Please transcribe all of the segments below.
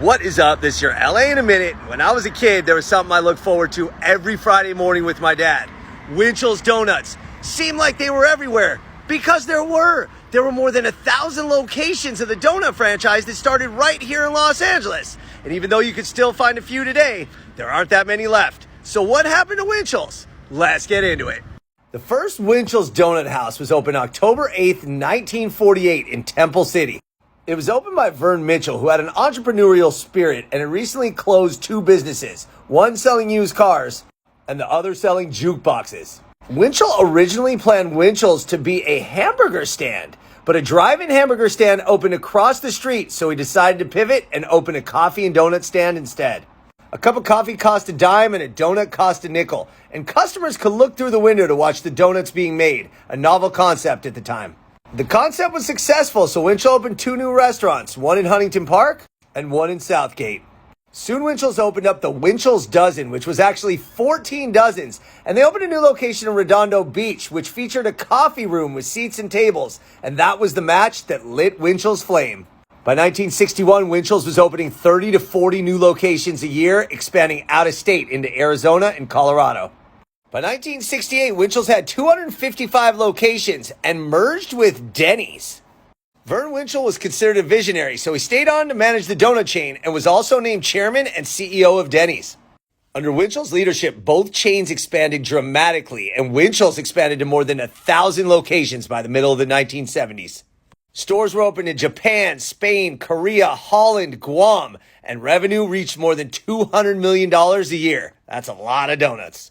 What is up? This is your LA in a minute. When I was a kid, there was something I looked forward to every Friday morning with my dad. Winchell's Donuts. Seemed like they were everywhere because there were. There were more than 1,000 locations of the donut franchise that started right here in Los Angeles. And even though you could still find a few today, there aren't that many left. So what happened to Winchell's? Let's get into it. The first Winchell's Donut House was opened October 8th, 1948 in Temple City. It was opened by Vern Winchell, who had an entrepreneurial spirit and had recently closed two businesses, one selling used cars and the other selling jukeboxes. Winchell originally planned Winchell's to be a hamburger stand, but a drive-in hamburger stand opened across the street, so he decided to pivot and open a coffee and donut stand instead. A cup of coffee cost a dime and a donut cost a nickel, and customers could look through the window to watch the donuts being made, a novel concept at the time. The concept was successful, so Winchell opened two new restaurants, one in Huntington Park and one in Southgate. Soon Winchell's opened up the Winchell's Dozen, which was actually 14 dozens, and they opened a new location in Redondo Beach, which featured a coffee room with seats and tables, and that was the match that lit Winchell's flame. By 1961, Winchell's was opening 30 to 40 new locations a year, expanding out of state into Arizona and Colorado. By 1968, Winchell's had 255 locations and merged with Denny's. Vern Winchell was considered a visionary, so he stayed on to manage the donut chain and was also named chairman and CEO of Denny's. Under Winchell's leadership, both chains expanded dramatically, and Winchell's expanded to more than 1,000 locations by the middle of the 1970s. Stores were opened in Japan, Spain, Korea, Holland, Guam, and revenue reached more than $200 million a year. That's a lot of donuts.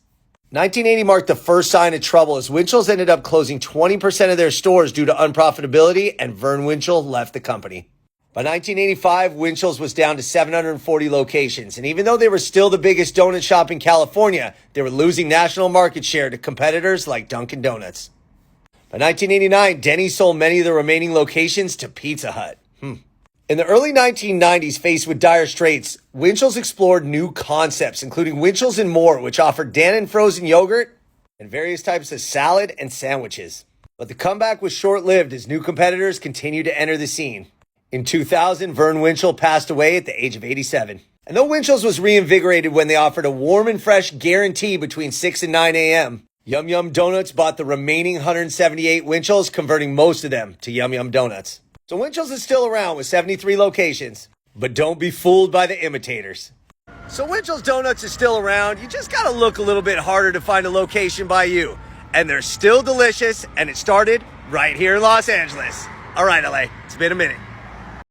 1980 marked the first sign of trouble as Winchell's ended up closing 20% of their stores due to unprofitability, and Vern Winchell left the company. By 1985, Winchell's was down to 740 locations, and even though they were still the biggest donut shop in California, they were losing national market share to competitors like Dunkin' Donuts. By 1989, Denny's sold many of the remaining locations to Pizza Hut. In the early 1990s, faced with dire straits, Winchell's explored new concepts, including Winchell's and More, which offered Dannon frozen yogurt and various types of salad and sandwiches. But the comeback was short-lived as new competitors continued to enter the scene. In 2000, Vern Winchell passed away at the age of 87. And though Winchell's was reinvigorated when they offered a warm and fresh guarantee between 6 and 9 a.m., Yum Yum Donuts bought the remaining 178 Winchell's, converting most of them to Yum Yum Donuts. So Winchell's is still around with 73 locations, but don't be fooled by the imitators. So Winchell's Donuts is still around. You just gotta look a little bit harder to find a location by you. And they're still delicious, and it started right here in Los Angeles. All right, LA, it's been a minute.